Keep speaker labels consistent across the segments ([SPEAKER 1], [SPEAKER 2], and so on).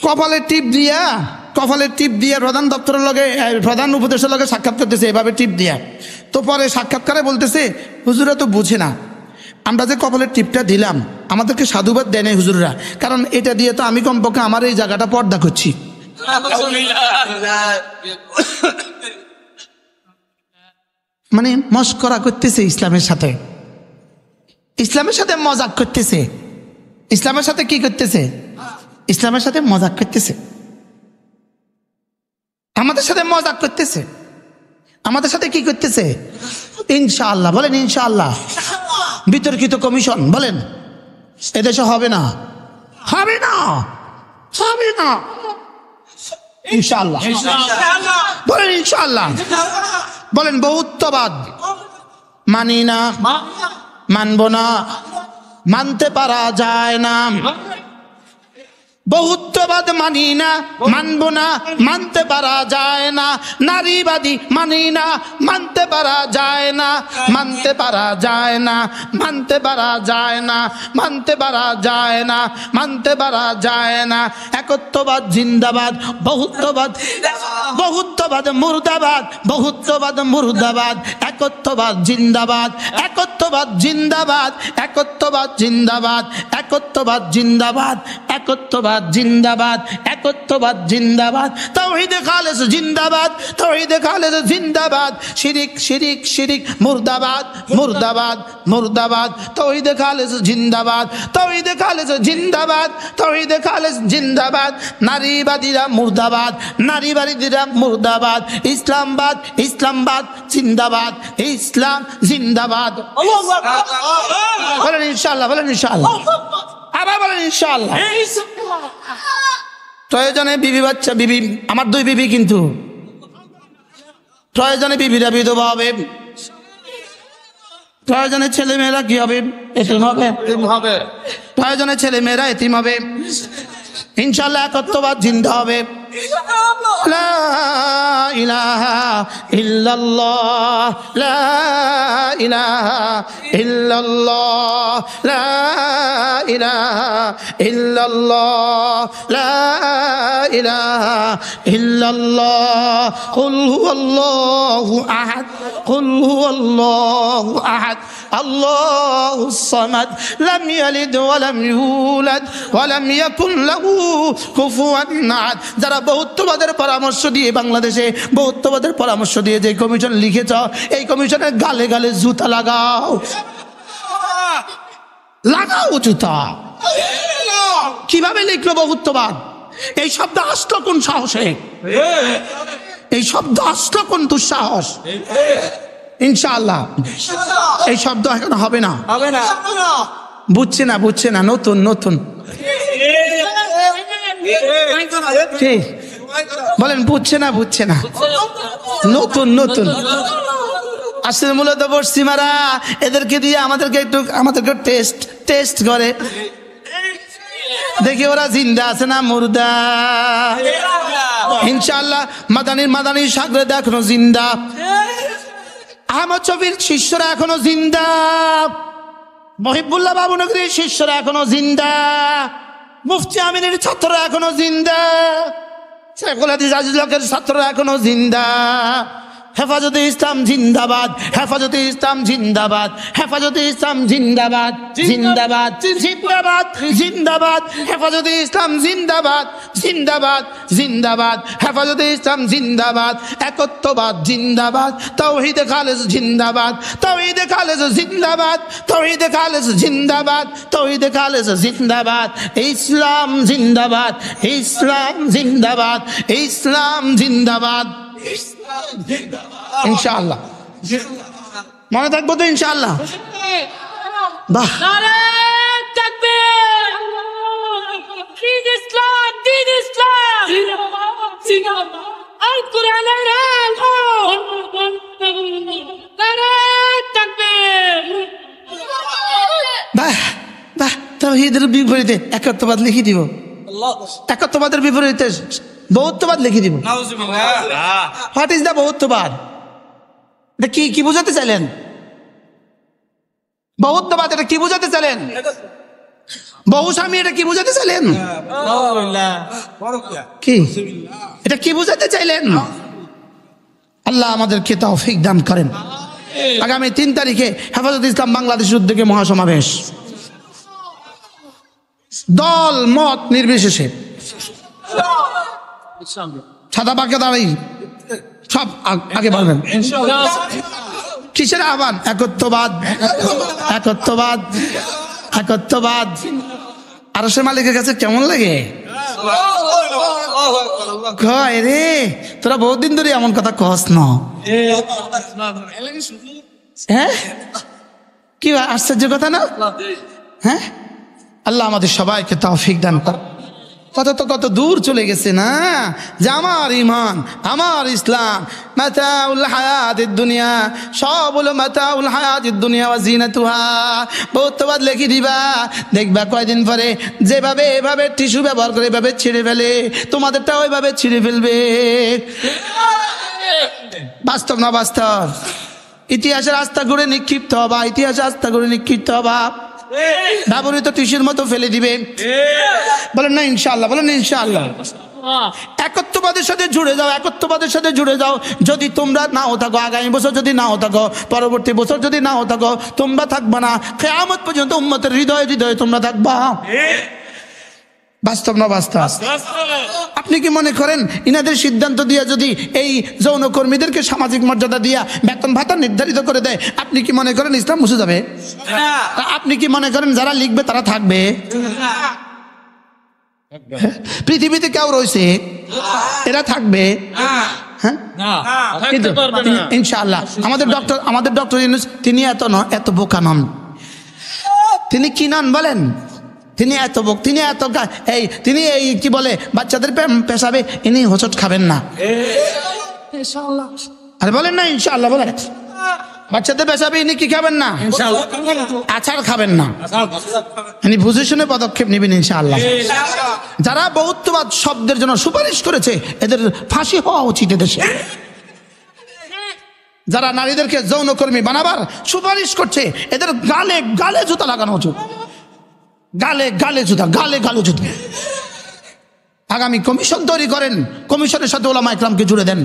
[SPEAKER 1] কপালের টিপ দিয়া প্রধান দপ্তরের লগে প্রধান উপদেশের লগে সাক্ষাৎ করতেছে, এভাবে টিপ দিয়া। তো পরে সাক্ষাৎকারে বলতেছে, হুজুরা তো বুঝে না, আমরা যে কপালের টিপটা দিলাম আমাদেরকে সাধুবাদ দেয় নাই হুজুররা, কারণ এটা দিয়ে তো আমি কমপক্ষে আমার এই জায়গাটা পর্দা করছি। মানে মস্করা করতেছে ইসলামের সাথে, মজাক করতেছে। ইসলামের সাথে কি করতেছে? ইসলামের সাথে মজাক করতেছে, আমাদের সাথে মজাক করতেছে, আমাদের সাথে কি করতেছে? ইনশাআল্লাহ বলেন, ইনশাআল্লাহ। বিতর্কিত কমিশন বলেন, এদেশে হবে না, হবে না, হবে না, ইনশাআল্লাহ বলেন, ইনশাআল্লাহ বলেন। বহুত্ববাদ মানি না, মানব না, মানতে পারা যায় না। বহুত্ববাদ মানি না, মানব না, মানতে পারা যায় না। নারীবাদী মানি না, মানতে পারা যায় না, মানতে পারা যায় না, মানতে পারা যায় না, মানতে পারা যায় না, মানতে পারা যায় না। একত্ববাদ জিন্দাবাদ, বহুত্ববাদ, বহুত্ববাদ মুর্দাবাদ, বহুত্ববাদ মুর্দাবাদ। একত্ববাদ জিন্দাবাদ, একত্ববাদ জিন্দাবাদ, একত্ববাদ জিন্দাবাদ, একত্ববাদ জিন্দাবাদ, একত্ববাদ জিন্দাবাদ, একত্ববাদ জিন্দাবাদ। তাওহীদে খালেস জিন্দাবাদ, তাওহীদে খালেস জিন্দাবাদ। শিরিক শিরিক শিরিক মুর্দাবাদ, মুর্দাবাদ, মুর্দাবাদ। তাওহীদে খালেস জিন্দাবাদ, তাওহীদে খালেস জিন্দাবাদ, তাওহীদে খালেস জিন্দাবাদ। নারীবাদীরা মুর্দাবাদ, নারীবাদীরা মুর্দাবাদ। ইসলামবাদ, ইসলামবাদ জিন্দাবাদ, ইসলাম জিন্দাবাদ। বলেন ইনশাআল্লাহ, বলেন ইনশাআল্লাহ, আবার বলেন ইনশাআল্লাহ। প্রয়োজনে বিবি বাচ্চা, বিবি আমার 2 বিবি, কিন্তু প্রয়োজনে বিবিরা বিধবা হবে, প্রয়োজনে ছেলে মেয়েরা কি হবে? এতিম হবে, প্রয়োজনে ছেলে মেয়েরা এতিম হবে। ইনশাআল্লাহ একত্ববাদ জিন্দা হবে। লা ইলাহা ইল্লাল্লাহ, লা ইলাহা ইল্লাল্লাহ, লা ইলাহা ইল্লাল্লাহ, লা ইলাহা ইল্লাল্লাহ। কুল হুয়াল্লাহু আহাদ, কুল হুয়াল্লাহু আহাদ, আল্লাহুস সামাদ, লাম ইয়ালিদ ওয়া লাম ইউলাদ ওয়া লাম ইয়াকুন লাহু কুফুয়ান আহাদ। যারা বহুত্ববাদের পরামর্শ দিয়ে, বাংলাদেশে বহুত্ববাদের পরামর্শ দিয়ে যে কমিশন লিখেছ, এই কমিশনের গালে গালে জুতা লাগাও, লাগাও জুতা। কিভাবে লিখলো বহুত্ববাদ? এই শব্দ আসলো কোন সাহসে? এই শব্দ আসলো কোন দুঃসাহস? ইনশাআল্লাহ এই শব্দ এখন হবে না, হবে না। বুঝছে না, বুঝছে না, নতুন নতুন বলেন, বুঝছে না, বুঝছে না, নতুন নতুন আসলে মূলত পশ্চিমারা এদেরকে দিয়ে আমাদেরকে টেস্ট করে, দেখি ওরা জিন্দা আছে না মুর্দা। ইনশাআল্লাহ মাদানী সাগরে এখনো জিন্দা, আহমদ শফির শিষ্যরা এখনো জিন্দা, মহিবুল্লাহ বাবুনগরীর শিষ্যরা এখনো জিন্দা, মুফতি আমিনের ছাত্ররা এখনো জিন্দা, শেখুল হাদিস আজিজুল হকের ছাত্ররা এখনো জিন্দা। হেফাজতে ইসলাম জিন্দাবাদ, হেফাজতে ইসলাম জিন্দাবাদ, হেফাজতে ইসলাম জিন্দাবাদ, জিন্দাবাদ, জিন্দাবাদ, জিন্দাবাদ। হেফাজতে ইসলাম জিন্দাবাদ, জিন্দাবাদ, জিন্দাবাদ। হেফাজতে ইসলাম জিন্দাবাদ, একত্ববাদ জিন্দাবাদ, তাওহীদে খালেস জিন্দাবাদ, তাওহীদে খালেস জিন্দাবাদ, তাওহীদে খালেস জিন্দাবাদ, তাওহীদে খালেস জিন্দাবাদ। ইসলাম জিন্দাবাদ, ইসলাম জিন্দাবাদ, ইসলাম জিন্দাবাদ, ইনশাআল্লাহ। মনে থাকবো তো ইনশাআল্লাহ? বাহ, নারে তাকবীর, দ্বীন ইসলাম, দ্বীন ইসলাম, জিন্দাবাদ, আল কোরআনের আলো, নারে তাকবীর। বাহ বাহ, তাওহীদের বিপরীতে একত্ববাদ লিখে দিব, একত্ববাদের বিপরীতে বহুত্ববাদ লিখে দিব। হোয়াট ইজ দ্য বহুত্ববাদ? এটা কি বুঝাতে চাইলেন? বহুত্ববাদ এটা কি বুঝাতে চাইলেন? বহু স্বামী এটা কি বুঝাতে চাইলেন? কি এটা কি বুঝাতে চাইলেন? আল্লাহ আমাদেরকে তৌফিক দান করেন। আগামী 3 তারিখে হেফাজত ইসলাম বাংলাদেশের উদ্যোগে মহাসমাবেশ, দল মত নির্বিশেষে, ছাতা পাকে দাঁড়াই সব আগে বাড়বেন। কিসের আহ্বান? একত্ববাদ, একত্ববাদ, একত্ববাদ। আরশের মালিকের কাছে কেমন লাগে? কয় রে তোরা বহুদিন ধরে এমন কথা কস না। হ্যাঁ, কি আশ্চর্য কথা না? হ্যাঁ, আল্লাহ আমাদের সবাইকে তৌফিক দান কর। কত দূর চলে গেছে না যে আমার ইমান, আমার ইসলাম মাতাউল হায়াতিদ দুনিয়া, সব হলো মাতাউল হায়াতিদ দুনিয়া ওয়া জিনাতুহা। বহুতবাদ লিখে দিবা, দেখবা কয়দিন পরে যেভাবে এভাবে টিস্যু ব্যবহার করে এভাবে ছিঁড়ে ফেলে, তোমাদেরটা ওইভাবে ছিঁড়ে ফেলবে। বাস্তব না বাস্তব? ইতিহাসের আস্থা করে নিক্ষিপ্ত হবা, ইতিহাসে আস্থা করে নিক্ষিপ্ত হবা, ব্যবহৃত টিস্যুর মতো ফেলে দিবে। বলেন না ইনশাআল্লাহ, বলেন ইনশাআল্লাহ। একত্ববাদের সাথে জুড়ে যাও, একত্ববাদের সাথে জুড়ে যাও। যদি তোমরা নাও থাকো, আগামী বছর যদি নাও থাকো, পরবর্তী বছর যদি নাও থাকো, তোমরা থাকবা না কিয়ামত পর্যন্ত উম্মতের হৃদয়ে হৃদয়ে তোমরা থাকবা। বাস্তব না বাস্তব? আপনি কি মনে করেন ইনাদের সিদ্ধান্ত দিয়ে যদি এই যৌনকর্মীদেরকে সামাজিক মর্যাদা দিয়া বেতন ভাতা নির্ধারিত করে দেয়, আপনি কি মনে করেন ইসলাম মুছে যাবে? আপনি কি মনে করেন যারা লিখবে তারা থাকবে? পৃথিবীতে কেউ রয়েছে এরা থাকবে? হ্যাঁ, ইনশাআল্লাহ। আমাদের ডক্টর ইউনূস তিনি এত বোকা নন। তিনি কি নন বলেন? তিনি তিনি এই কি বলে বাচ্চাদের পেশাবে ইনি হোঁচট খাবেন না। আরে বলেন না ইনশাআল্লাহ, বলেন। বাচ্চাদের পেশাবে ইনি কি খাবেন না? আচার খাবেন না। ইনি বুঝে শুনে পদক্ষেপ নেবেন ইনশাআল্লাহ। যারা বহুত্ববাদ শব্দের জন্য সুপারিশ করেছে এদের ফাঁসি হওয়া উচিত দেশে। যারা নারীদেরকে যৌনকর্মী বানাবার সুপারিশ করছে এদের গালে গালে জুতা লাগানো উচিত। গালে গালে জুতা, গালে গালে জুতা। আগামী কমিশন তৈরি করেন, কমিশনের সাথে ওলামা ইকরামকে জুড়ে দেন,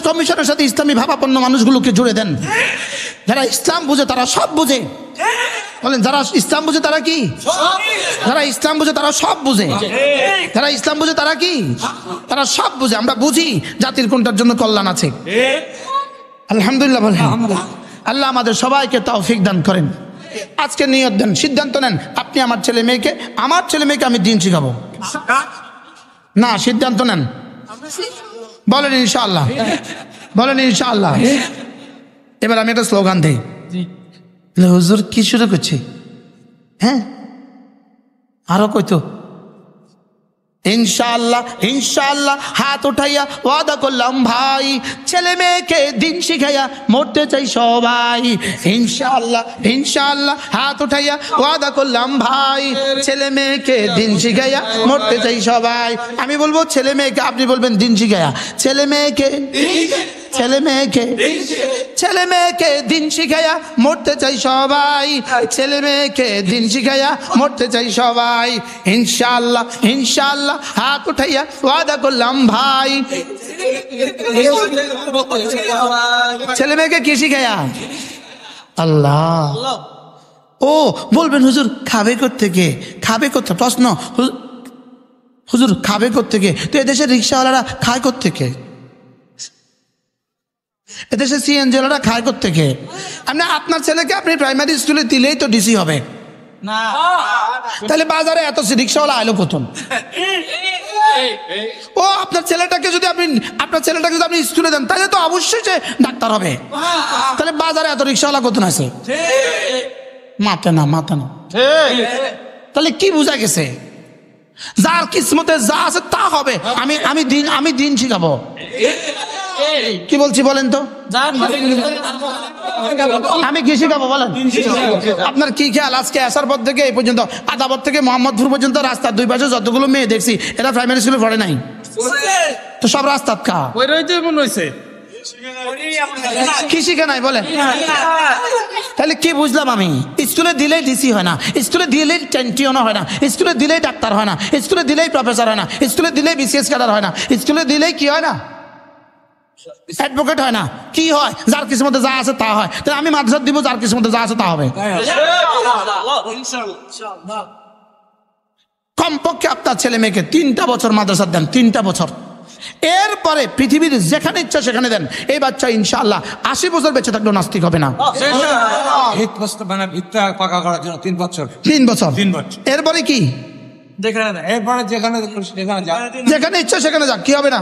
[SPEAKER 1] কমিশনের সাথে ইসলামী ভাবাপন্ন মানুষগুলোকে জুড়ে দেন। যারা ইসলাম বুঝে তারা সব বুঝে। বলেন যারা ইসলাম বুঝে তারা কি? যারা ইসলাম বুঝে তারা সব বুঝে। যারা ইসলাম বুঝে তারা কি? তারা সব বুঝে। আমরা বুঝি জাতির কোনটার জন্য কল্যাণ আছে। আলহামদুলিল্লাহ বলেন। আল্লাহ আমাদের সবাইকে তৌফিক দান করেন। আজকে নিয়ত দেন, সিদ্ধান্ত নেন, আপনি আমার ছেলে মেয়েকে আমি দিন শিখাবো। না, সিদ্ধান্ত নেন, বলেন ইনশাআল্লাহ, বলেন ইনশাআল্লাহ। এবার আমি একটা স্লোগান দিই। হুজুর কি শুরু করছে? হ্যাঁ, আরো কইতো ইনশাআল্লাহ, ইনশাআল্লাহ। হাত উঠাইয়া ওয়াদা করলাম ভাই, ছেলে মেয়েকে দিন শিখাইয়া মরতে চাই সবাই। ইনশাআল্লাহ, ইনশাআল্লাহ। হাত উঠাইয়া ওয়াদা করলাম ভাই, ছেলে মেয়েকে দিন শিখাইয়া মরতে চাই সবাই। আমি বলবো ছেলে মেয়েকে, আপনি বলবেন দিন শিখাইয়া। ছেলে মেয়েকে দিন শিখাইয়া মরতে চাই সবাই, ছেলে মেয়েকে দিন শিখাইয়া মরতে চাই সবাই। ইনশাআল্লাহ, ইনশাআল্লাহ। হাত উঠাইয়া ওয়াদা করলাম ভাই, ছেলে মেয়েকে কি শিখাইয়া? আল্লাহ। ও বলবেন হুজুর খাবে কোত্থেকে? খাবে কোথা? প্রশ্ন, হুজুর খাবে কোত্থেকে? তো এদেশের রিক্সাওয়ালারা খায় কোত্থেকে? এদেশে সিএনজিওয়ালারা খায় কোত্থেকে? আপনি আপনার ছেলেকে আপনি প্রাইমারি স্কুলে দিলেই তো ডিসি হবে না। তাহলে বাজারে এত রিক্সাওয়ালা আইলো প্রথম। ও আপনার ছেলেটাকে যদি আপনি স্কুলে দেন তাহলে তো অবশ্যই সে ডাক্তার হবে। তাহলে বাজারে এত রিক্সাওয়ালা কত আছে? মাথা না। তাহলে কি বোঝা গেছে? যার কিসমতে যা আছে তা হবে। আমি দিন শিখাবো। কি বলছি বলেন তো? আমি কি শিখাবো বলেন? আপনার কি খেয়াল আজকে আসার পর থেকে এই পর্যন্ত, আদাবর থেকে মোহাম্মদপুর পর্যন্ত রাস্তার দুই পাশে যতগুলো মেয়ে দেখছি এরা প্রাইমারি স্কুলে পড়ে নাই তো সব রাস্তার কা কি শিখে নাই বলেন? তাহলে কি বুঝলাম আমি? স্কুলে দিলেই ডিসি হয় না, স্কুলে দিলেই চ্যাম্পিয়ন হয় না, স্কুলে দিলেই ডাক্তার হয় না, স্কুলে দিলেই প্রফেসর হয় না, স্কুলে দিলেই বিসিএস ক্যাডার হয় না, স্কুলে দিলেই কি হয় না? অ্যাডভোকেট হয় না। কি হয়? যার কিছু মধ্যে যা আছে তা হয়। তাহলে আমি মাদ্রাসা দিব, যার কিছু মধ্যে যা আছে তা হবে। কমপক্ষে আপনার ছেলে মেয়েকে 3টা বছর মাদ্রাসা দেন, 3টা বছর। এরপরে পৃথিবীর যেখানে ইচ্ছা সেখানে দেন। এই বাচ্চা ইনশাআল্লাহ 80 বছর বেঁচে থাকলেও নাস্তিক হবে না।
[SPEAKER 2] 3 বছর।
[SPEAKER 1] 3 বছর। এরপরে কি?
[SPEAKER 2] এরপরে
[SPEAKER 1] যেখানে ইচ্ছা সেখানে যাক, কি হবে না?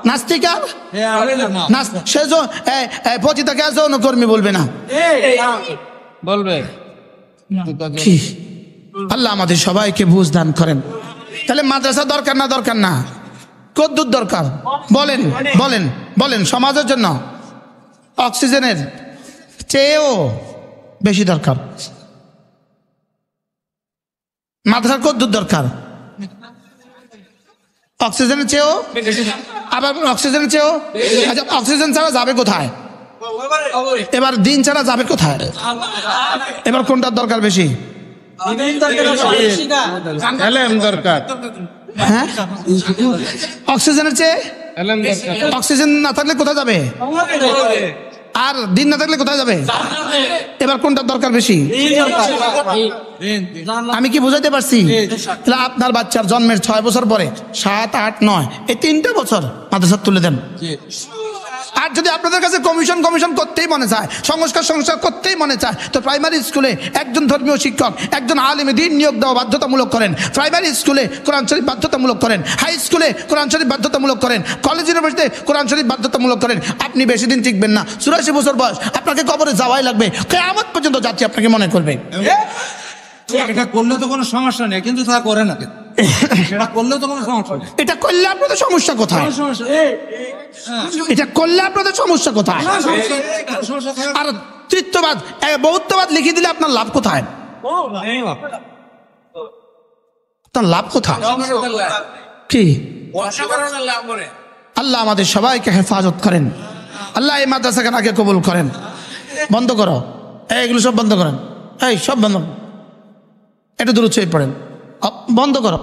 [SPEAKER 1] নাস্তিক আর সে পতিতাকে যৌনকর্মী বলবে না,
[SPEAKER 2] বলবে।
[SPEAKER 1] কি? আল্লাহ আমাদের সবাইকে বুঝ দান করেন। তাহলে মাদ্রাসা দরকার না দরকার না? কদ্দুর দরকার বলেন বলেন বলেন? সমাজের জন্য অক্সিজেনের চেয়েও বেশি দরকার। মাদ্রাসার কদ্দুর দরকার? অক্সিজেনের চেয়েও, আবার অক্সিজেনের চেয়েও। আচ্ছা, অক্সিজেন ছাড়া যাবে কোথায়? এবার দিন ছাড়া যাবে কোথায়? এবার কোনটার দরকার বেশি?
[SPEAKER 2] দরকার।
[SPEAKER 1] হ্যাঁ, অক্সিজেনের চেয়ে অক্সিজেন না থাকলে কোথায় যাবে? আর দিন না থাকলে কোথায় যাবে? এবার কোনটার দরকার বেশি? আমি কি বুঝাইতে পারছি? তাহলে আপনার বাচ্চার জন্মের 6 বছর পরে 7, 8, 9 এই 3টে বছর মাদ্রাসা তুলে দেন। আর যদি আপনাদের কাছে কমিশন করতেই মনে চায়, সংস্কার করতেই মনে চায়, তো প্রাইমারি স্কুলে একজন ধর্মীয় শিক্ষক, একজন আলেম দ্বীন নিয়োগ দেওয়া বাধ্যতামূলক করেন। প্রাইমারি স্কুলে কোরআন শরীফ বাধ্যতামূলক করেন, হাই স্কুলে কোরআন শরীফ বাধ্যতামূলক করেন, কলেজ ইউনিভার্সিটিতে কোরআন শরীফ বাধ্যতামূলক করেন। আপনি বেশি দিন টিকবেন না। 84 বছর বয়স, আপনাকে কবরে যাওয়াই লাগবে। কিয়ামত পর্যন্ত যাচ্ছি আপনাকে মনে করবে।
[SPEAKER 2] এটা করলে তো কোনো সমস্যা নেই, কিন্তু তা করে না। এটা করলে তো কোনো সমস্যা নেই।
[SPEAKER 1] এটা করলে আপনাদের সমস্যা কোথায়? এটা করলে আপনাদের সমস্যা কোথায়? আর তৃতীয়বাদ, বহুত্ববাদ লিখে দিলে আপনার লাভ কোথায়? আপনার লাভ কোথায়? কি? আল্লাহ আমাদের সবাইকে হেফাজত করেন। আল্লাহ এই মাদ্রাসাকে আগে কবুল করেন। বন্ধ করো, এইগুলো সব বন্ধ করেন, এই সব বন্ধ। এটা দূর হচ্ছে পড়েন, বন্ধ করো।